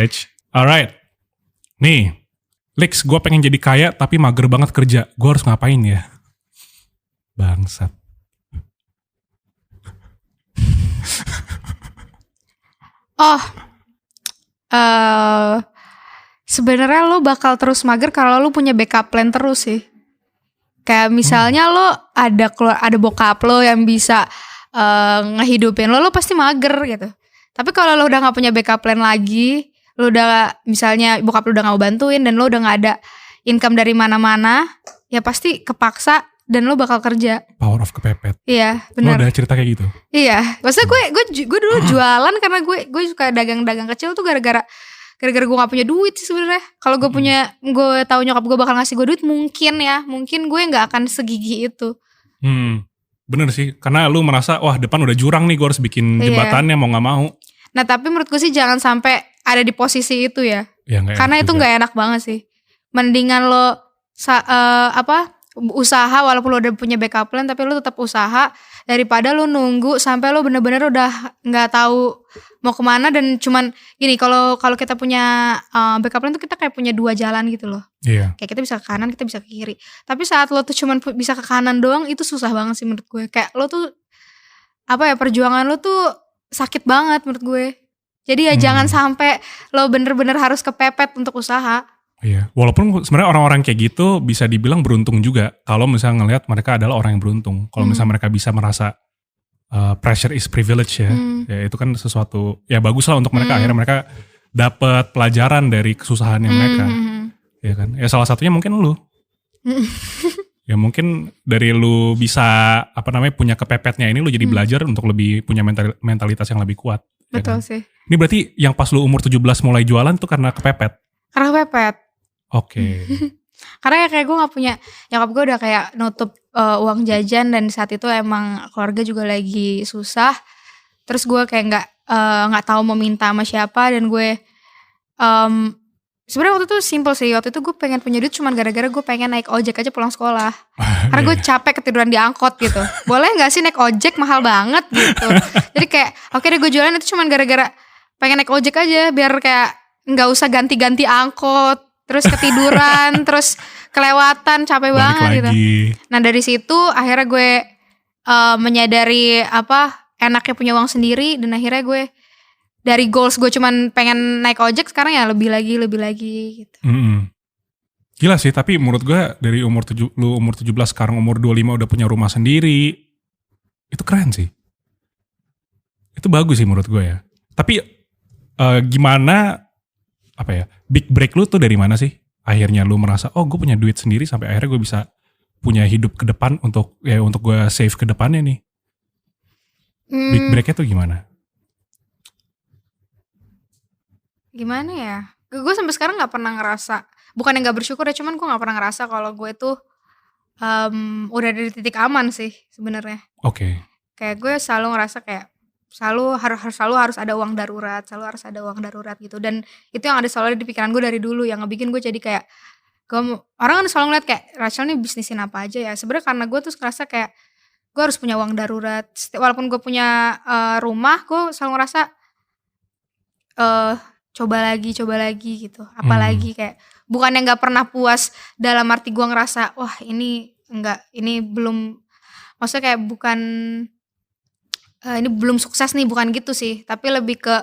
Rich. Alright. Nih, Lex, gue pengen jadi kaya tapi mager banget kerja. Gue harus ngapain ya? Bangsat. Sebenarnya lo bakal terus mager kalau lo punya backup plan terus sih. Kayak misalnya lo ada bokap lo yang bisa ngehidupin lo pasti mager gitu. Tapi kalau lo udah nggak punya backup plan lagi, lo udah misalnya bokap lo udah nggak mau bantuin dan lo udah nggak ada income dari mana-mana, ya pasti kepaksa dan lo bakal kerja. Power of kepepet. Iya, benar. Lo ada cerita kayak gitu? Iya, maksudnya gue dulu jualan karena gue suka dagang-dagang kecil tuh gara-gara gue gak punya duit sih sebenarnya. Kalau gue gue tahu nyokap gue bakal ngasih gue duit, mungkin gue nggak akan segigi itu. Bener sih, karena lu merasa wah depan udah jurang nih, gue harus bikin jembatannya mau nggak mau. Nah tapi menurut gue sih jangan sampai ada di posisi itu ya, karena itu nggak enak banget sih. Mendingan lo usaha walaupun lo udah punya backup plan tapi lo tetap usaha daripada lo nunggu sampai lo bener-bener udah nggak tahu mau kemana dan cuman gini. Kalau kita punya backup plan tuh kita kayak punya dua jalan gitu loh. Iya. Kayak kita bisa ke kanan, kita bisa ke kiri. Tapi saat lo tuh cuman bisa ke kanan doang itu susah banget sih menurut gue. Kayak lo tuh perjuangan lo tuh sakit banget menurut gue. Jadi ya jangan sampai lo bener-bener harus kepepet untuk usaha. Iya, walaupun sebenarnya orang-orang kayak gitu bisa dibilang beruntung juga kalau misalnya ngelihat mereka adalah orang yang beruntung. Kalau misalnya mereka bisa merasa pressure is privilege ya, ya itu kan sesuatu ya bagus lah untuk mereka. Akhirnya mereka dapat pelajaran dari kesusahannya mereka, ya kan? Ya salah satunya mungkin lu. Ya mungkin dari lu bisa punya kepepetnya ini lu jadi belajar untuk lebih punya mentalitas yang lebih kuat. Betul ya kan? sih. Ini berarti yang pas lu umur 17 mulai jualan tuh karena kepepet? Karena kepepet. Oke. Karena ya kayak gue gak punya, nyokap gue udah kayak nutup uang jajan dan saat itu emang keluarga juga lagi susah. Terus gue kayak nggak tahu mau minta sama siapa dan gue sebenarnya waktu itu simple sih. Waktu itu gue pengen punya duit cuman gara-gara gue pengen naik ojek aja pulang sekolah. Karena gue capek ketiduran di angkot gitu. Boleh nggak sih naik ojek, mahal banget gitu. Jadi kayak oke deh gue jualan itu cuman gara-gara pengen naik ojek aja biar kayak nggak usah ganti-ganti angkot. Terus ketiduran, terus kelewatan, capek balik banget lagi. Gitu. Nah dari situ akhirnya gue menyadari enaknya punya uang sendiri dan akhirnya gue dari goals gue cuman pengen naik ojek sekarang ya lebih lagi gitu. Gila sih, tapi menurut gue dari lu umur 17 sekarang umur 25 udah punya rumah sendiri. Itu keren sih. Itu bagus sih menurut gue ya. Tapi gimana big break lu tuh dari mana sih? Akhirnya lu merasa gue punya duit sendiri sampai akhirnya gue bisa punya hidup ke depan untuk gue save ke depannya nih. Big breaknya tuh gimana? Gimana ya? Gue sampai sekarang nggak pernah ngerasa, bukan yang nggak bersyukur ya, cuman gue nggak pernah ngerasa kalau gue tuh udah dari titik aman sih sebenarnya. Oke. Kayak gue selalu ngerasa kayak selalu harus ada uang darurat, gitu. Dan itu yang ada selalu di pikiran gue dari dulu, yang ngebikin gue jadi kayak orang kan selalu ngeliat kayak Rachel nih bisnisin apa aja ya. Sebenarnya karena gue tuh ngerasa kayak gue harus punya uang darurat. Walaupun gue punya rumah, gue selalu ngerasa coba lagi gitu. Apalagi kayak bukan yang nggak pernah puas dalam arti gue ngerasa wah ini belum, maksudnya kayak bukan ini belum sukses nih, bukan gitu sih. Tapi lebih ke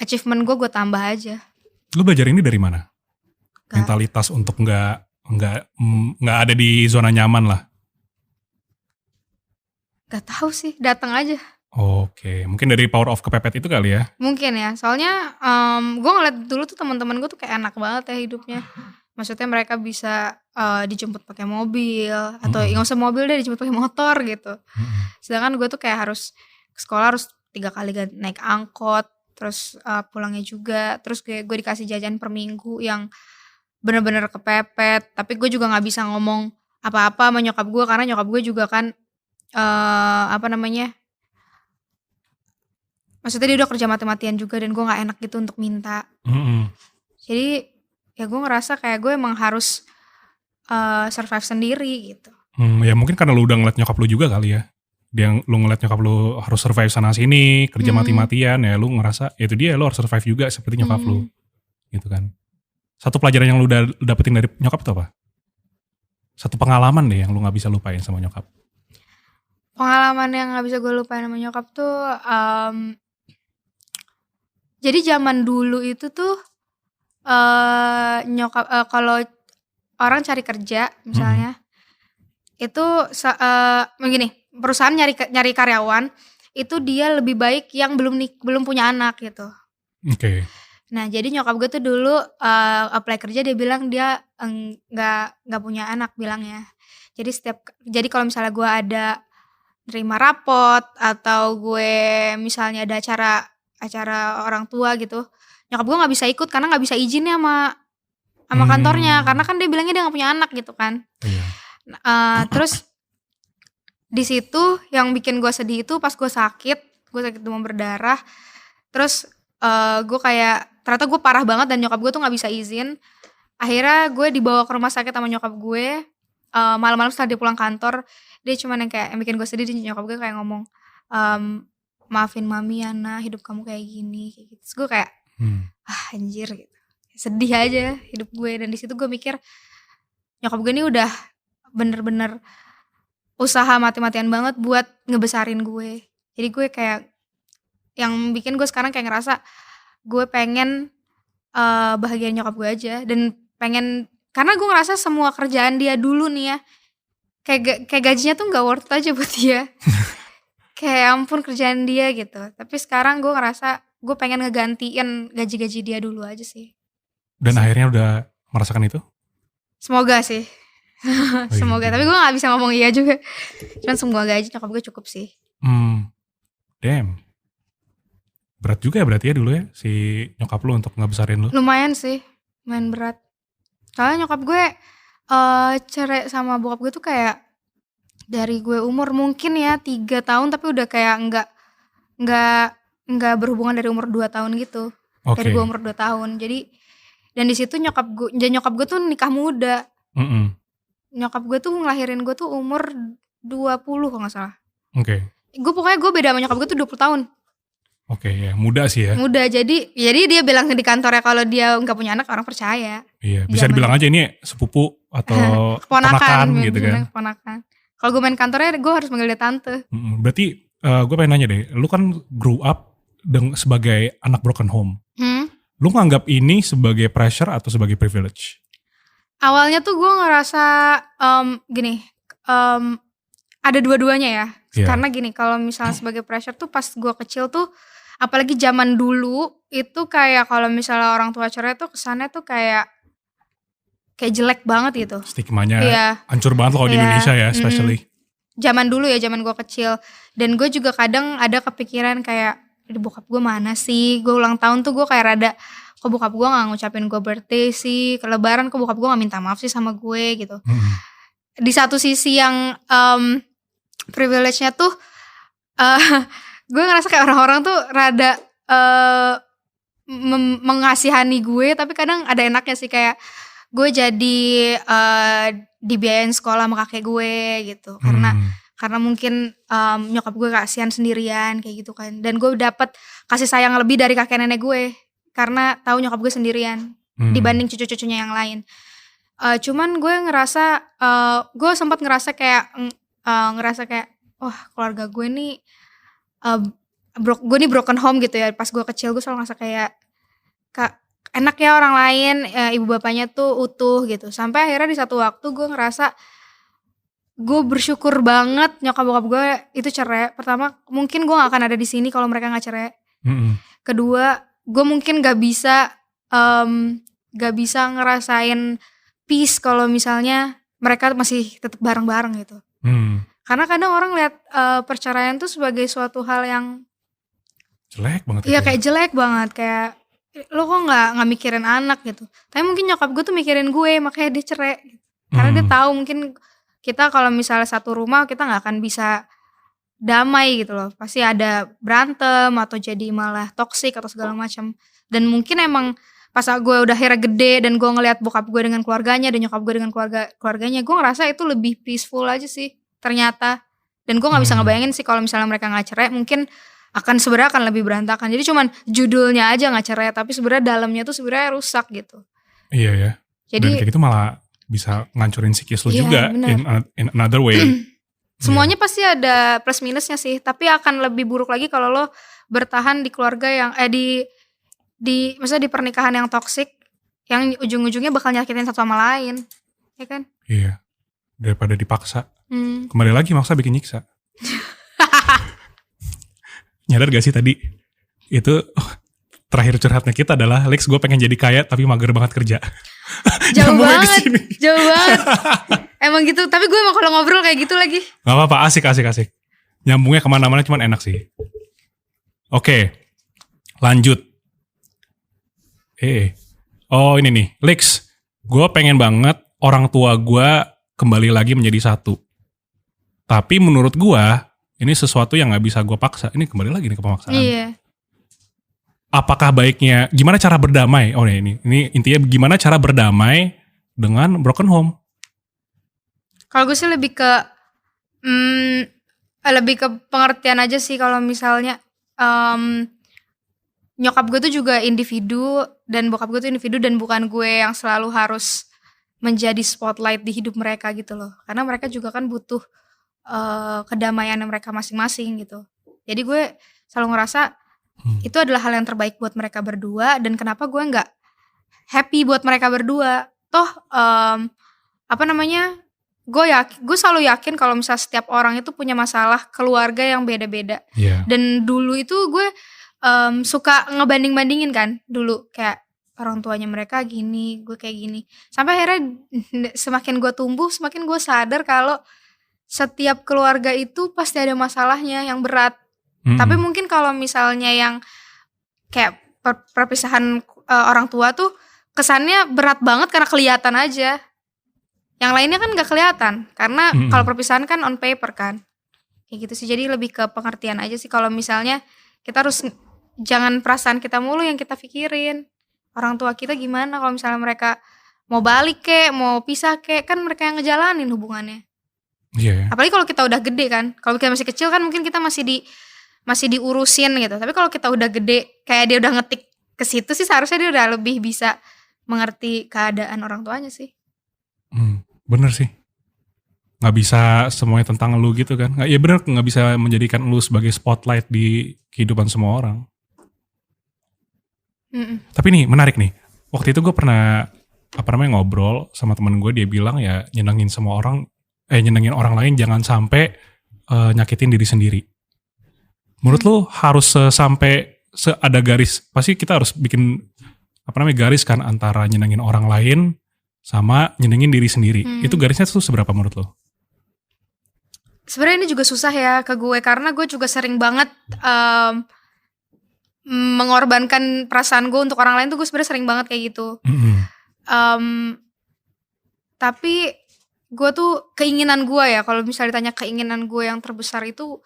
achievement gue tambah aja. Lu belajar ini dari mana? Mentalitas untuk nggak ada di zona nyaman lah. Gak tahu sih, datang aja. Oke, mungkin dari power of kepepet itu kali ya? Mungkin ya, soalnya gue ngeliat dulu tuh teman-teman gue tuh kayak enak banget ya hidupnya. Maksudnya mereka bisa dijemput pakai mobil atau nggak usah mobil deh, dijemput pakai motor gitu. Sedangkan gue tuh kayak harus ke sekolah harus 3 kali naik angkot, terus pulangnya juga, terus gue dikasih jajan per minggu yang bener-bener kepepet. Tapi gue juga nggak bisa ngomong apa-apa sama nyokap gue karena nyokap gue juga kan maksudnya dia udah kerja mati-matian juga dan gue nggak enak gitu untuk minta. Jadi ya gue ngerasa kayak gue emang harus survive sendiri gitu. Ya mungkin karena lu udah ngeliat nyokap lu juga kali ya. Lu ngeliat nyokap lu harus survive sana sini, kerja mati-matian, ya lu ngerasa ya itu dia lu harus survive juga seperti nyokap lu. gitu kan. Satu pelajaran yang lu udah dapetin dari nyokap itu apa? Satu pengalaman deh yang lu gak bisa lupain sama nyokap. Pengalaman yang gak bisa gue lupain sama nyokap tuh, jadi zaman dulu itu tuh nyokap kalau orang cari kerja misalnya, itu begini, perusahaan nyari karyawan itu dia lebih baik yang belum punya anak gitu. Oke. Nah jadi nyokap gue tuh dulu apply kerja, dia bilang dia nggak punya anak bilangnya. Jadi kalau misalnya gue ada terima rapot atau gue misalnya ada acara orang tua gitu, nyokap gue nggak bisa ikut karena nggak bisa izinnya sama kantornya, karena kan dia bilangnya dia nggak punya anak gitu kan. Terus di situ yang bikin gue sedih itu pas gue sakit demam berdarah, terus gue kayak ternyata gue parah banget dan nyokap gue tuh nggak bisa izin. Akhirnya gue dibawa ke rumah sakit sama nyokap gue. Malam-malam setelah dia pulang kantor, dia cuman yang bikin gue sedih, nyokap gue kayak ngomong, maafin mami ya nak, hidup kamu kayak gini kayak gitu. Terus gue kayak anjir gitu, sedih aja hidup gue. Dan di situ gue mikir nyokap gue ini udah bener-bener usaha mati-matian banget buat ngebesarin gue. Jadi gue kayak yang bikin gue sekarang kayak ngerasa gue pengen bahagiain nyokap gue aja, dan pengen, karena gue ngerasa semua kerjaan dia dulu nih ya kayak gajinya tuh nggak worth it aja buat dia. Kayak ampun kerjaan dia gitu. Tapi sekarang gue ngerasa gue pengen ngegantiin gaji-gaji dia dulu aja sih. Dan akhirnya udah merasakan itu? Semoga sih. Semoga. Tapi gue nggak bisa ngomong iya juga. Cuman semoga aja nyokap gue cukup sih. Damn. Berat juga ya berarti ya dulu ya si nyokap lu untuk ngebesarin lu? Lumayan sih, lumayan berat. Soalnya nyokap gue cerai sama bokap gue tuh kayak dari gue umur mungkin ya 3 tahun, tapi udah kayak nggak berhubungan dari umur 2 tahun gitu. Okay. Dari gue umur 2 tahun. Jadi dan di situ nyokap gue tuh nikah muda. Nyokap gue tuh ngelahirin gue tuh umur 20 kalau nggak salah. Oke. Pokoknya gue beda sama nyokap gue tuh 20 tahun. Oke, ya muda sih ya. Muda, jadi dia bilang di kantornya kalau dia nggak punya anak, orang percaya. Iya, bisa dibilang aja ini sepupu atau keponakan gitu kan. Keponakan. Kalau gue main kantornya, gue harus manggil dia tante. Berarti gue pengen nanya deh, lu kan grow up sebagai anak broken home. Lu nganggap ini sebagai pressure atau sebagai privilege? Awalnya tuh gue ngerasa gini, ada dua-duanya ya. Yeah. Karena gini, kalau misalnya sebagai pressure tuh pas gue kecil tuh, apalagi zaman dulu itu kayak kalau misalnya orang tua cerai tuh kesannya tuh kayak jelek banget gitu. Stigmanya hancur banget loh di Indonesia ya, especially. Zaman dulu ya, zaman gue kecil. Dan gue juga kadang ada kepikiran kayak, bokap gue mana sih? Gue ulang tahun tuh gue kayak rada, kok bokap gue gak ngucapin gue birthday sih? Ke lebaran kok bokap gue gak minta maaf sih sama gue gitu. Di satu sisi yang privilege-nya tuh, gue ngerasa kayak orang-orang tuh rada mengasihani gue, tapi kadang ada enaknya sih, kayak gue jadi dibiayain sekolah sama kakek gue gitu, karena mungkin nyokap gue kasihan sendirian kayak gitu kan, dan gue dapet kasih sayang lebih dari kakek nenek gue karena tahu nyokap gue sendirian dibanding cucu-cucunya yang lain. Cuman gue ngerasa gue sempat ngerasa kayak wah keluarga gue nih gue nih broken home gitu ya. Pas gue kecil gue selalu ngerasa kayak enak ya orang lain, ibu bapaknya tuh utuh gitu. Sampai akhirnya di satu waktu gue ngerasa gue bersyukur banget nyokap bokap gue itu cerai. Pertama, mungkin gue gak akan ada di sini kalau mereka gak cerai. Kedua, gue mungkin gak bisa ngerasain peace kalau misalnya mereka masih tetap bareng-bareng gitu. Karena kadang orang lihat perceraian tuh sebagai suatu hal yang jelek banget. Iya kayak jelek banget, kayak lo kok nggak mikirin anak gitu. Tapi mungkin nyokap gue tuh mikirin gue, makanya dia cerai. Karena dia tahu mungkin kita kalau misalnya satu rumah kita nggak akan bisa damai gitu loh. Pasti ada berantem atau jadi malah toksik atau segala macam. Dan mungkin emang pas gue udah akhirnya gede dan gue ngeliat bokap gue dengan keluarganya dan nyokap gue dengan keluarganya, gue ngerasa itu lebih peaceful aja sih ternyata. Dan gue nggak bisa ngebayangin sih kalau misalnya mereka nggak cerai, mungkin sebenarnya akan lebih berantakan. Jadi cuman judulnya aja nggak cerai, tapi sebenarnya dalamnya tuh sebenarnya rusak gitu. Iya ya. Jadi dan kayak gitu malah bisa ngancurin psikis lu iya, juga in another way. Semuanya pasti ada plus minusnya sih, tapi akan lebih buruk lagi kalau lo bertahan di keluarga yang maksudnya di pernikahan yang toksik, yang ujung-ujungnya bakal nyakitin satu sama lain, ya kan? Iya. Daripada dipaksa. Kembali lagi maksa bikin nyiksa. Nyadar gak sih tadi? Itu terakhir curhatnya kita adalah, Lex, gue pengen jadi kaya tapi mager banget kerja. Jauh banget. Emang gitu, tapi gue emang kalau ngobrol kayak gitu lagi. Gak apa-apa, asik. Nyambungnya kemana-mana cuman enak sih. Oke, lanjut. Oh ini nih, Lex, gue pengen banget orang tua gue kembali lagi menjadi satu. Tapi menurut gue, ini sesuatu yang gak bisa gue paksa. Ini kembali lagi nih ke pemaksaan. Iya. Apakah baiknya, gimana cara berdamai? Oh ini intinya gimana cara berdamai dengan broken home? Kalau gue sih lebih ke pengertian aja sih. Kalau misalnya nyokap gue tuh juga individu dan bokap gue tuh individu, dan bukan gue yang selalu harus menjadi spotlight di hidup mereka gitu loh. Karena mereka juga kan butuh kedamaian mereka masing-masing gitu. Jadi gue selalu ngerasa itu adalah hal yang terbaik buat mereka berdua, dan kenapa gue nggak happy buat mereka berdua. Toh gue selalu yakin kalau misalnya setiap orang itu punya masalah keluarga yang beda-beda. Dan dulu itu gue suka ngebanding-bandingin kan dulu, kayak orang tuanya mereka gini, gue kayak gini. Sampai akhirnya semakin gue tumbuh, semakin gue sadar kalau setiap keluarga itu pasti ada masalahnya yang berat. Tapi mungkin kalau misalnya yang kayak perpisahan orang tua tuh kesannya berat banget karena kelihatan aja. Yang lainnya kan gak kelihatan, karena kalau perpisahan kan on paper kan. Kayak gitu sih, jadi lebih ke pengertian aja sih. Kalau misalnya kita harus, jangan perasaan kita mulu yang kita pikirin. Orang tua kita gimana kalau misalnya mereka mau balik kek, mau pisah kek, kan mereka yang ngejalanin hubungannya. Iya. Apalagi kalau kita udah gede kan. Kalau kita masih kecil kan mungkin kita masih diurusin gitu. Tapi kalau kita udah gede, kayak dia udah ngetik ke situ sih, seharusnya dia udah lebih bisa mengerti keadaan orang tuanya sih. Bener sih. Gak bisa semuanya tentang lu gitu kan. Ya bener, gak bisa menjadikan lu sebagai spotlight di kehidupan semua orang. Tapi nih menarik nih. Waktu itu gue pernah ngobrol sama temen gue. Dia bilang ya nyenengin orang lain jangan sampai nyakitin diri sendiri. Menurut lu harus sampai ada garis, pasti kita harus bikin garis kan antara nyenengin orang lain sama nyenengin diri sendiri. Itu garisnya tuh seberapa menurut lo? Sebenarnya ini juga susah ya ke gue, karena gue juga sering banget mengorbankan perasaan gue untuk orang lain tuh. Gue sebenarnya sering banget kayak gitu. Tapi gue tuh keinginan gue ya, kalau misalnya ditanya keinginan gue yang terbesar itu,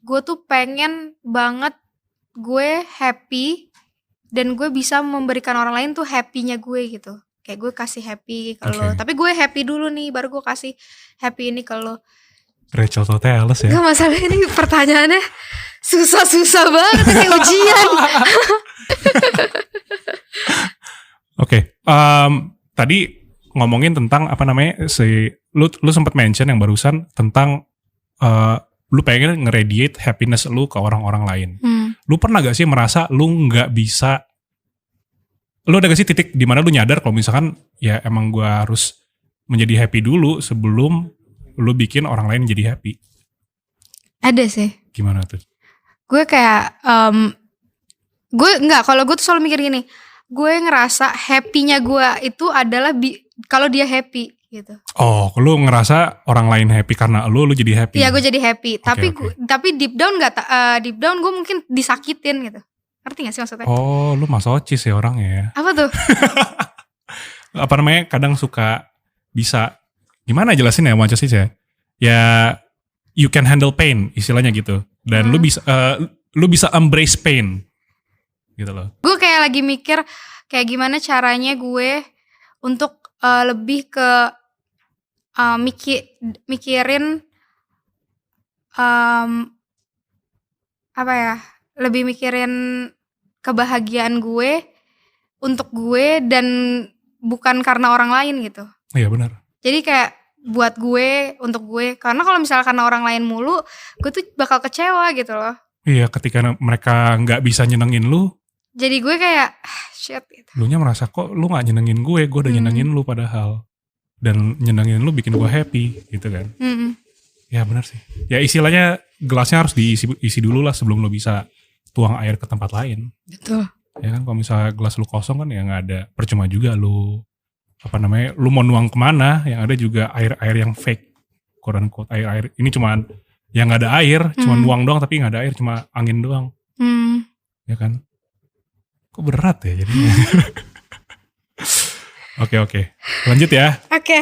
gue tuh pengen banget gue happy dan gue bisa memberikan orang lain tuh happy-nya gue gitu. Kayak gue kasih happy ke lo, tapi gue happy dulu nih, baru gue kasih happy ini ke lo. Rachel Toteles ya. Gak masalah, ini pertanyaannya susah-susah banget kayak ujian. Oke, tadi ngomongin tentang lu sempat mention yang barusan tentang lu pengen nge-radiate happiness lu ke orang-orang lain. Lu pernah gak sih merasa lu gak bisa, lu ada gak sih titik dimana lu nyadar kalau misalkan ya emang gue harus menjadi happy dulu sebelum lu bikin orang lain jadi happy? Ada sih. Gimana tuh? Gue kayak kalau gue tuh selalu mikir gini, gue ngerasa happy-nya gue itu adalah kalau dia happy gitu. Oh, lu ngerasa orang lain happy karena lu jadi happy? Iya, gue jadi happy. Tapi deep down gue mungkin disakitin gitu. Ngerti gak sih maksudnya? Oh, lu masochis ya orangnya ya. Apa tuh? Kadang suka bisa, gimana jelasin ya masochis ya? Ya, you can handle pain, istilahnya gitu. Dan lu bisa embrace pain gitu loh. Gue kayak lagi mikir kayak gimana caranya gue untuk lebih ke mikirin apa ya, lebih mikirin kebahagiaan gue untuk gue dan bukan karena orang lain gitu. Iya benar. Jadi kayak buat gue, untuk gue. Karena kalau misalnya karena orang lain mulu, gue tuh bakal kecewa gitu loh. Iya, ketika mereka nggak bisa nyenengin lu, jadi gue kayak shit gitu. Lunya merasa kok lu nggak nyenengin gue udah nyenengin lu padahal. Dan nyenengin lu bikin gue happy gitu kan. Ya benar sih. Ya istilahnya gelasnya harus diisi dulu lah sebelum lu bisa tuang air ke tempat lain. Betul. Ya kan kalau misalnya gelas lu kosong kan ya nggak ada, percuma juga lu lu mau nuang kemana, yang ada juga air-air yang fake, quote unquote air ini cuman yang nggak ada air, cuma nuang doang tapi nggak ada air, cuma angin doang. Ya kan, kok berat ya jadinya. Oke, lanjut ya. Oke.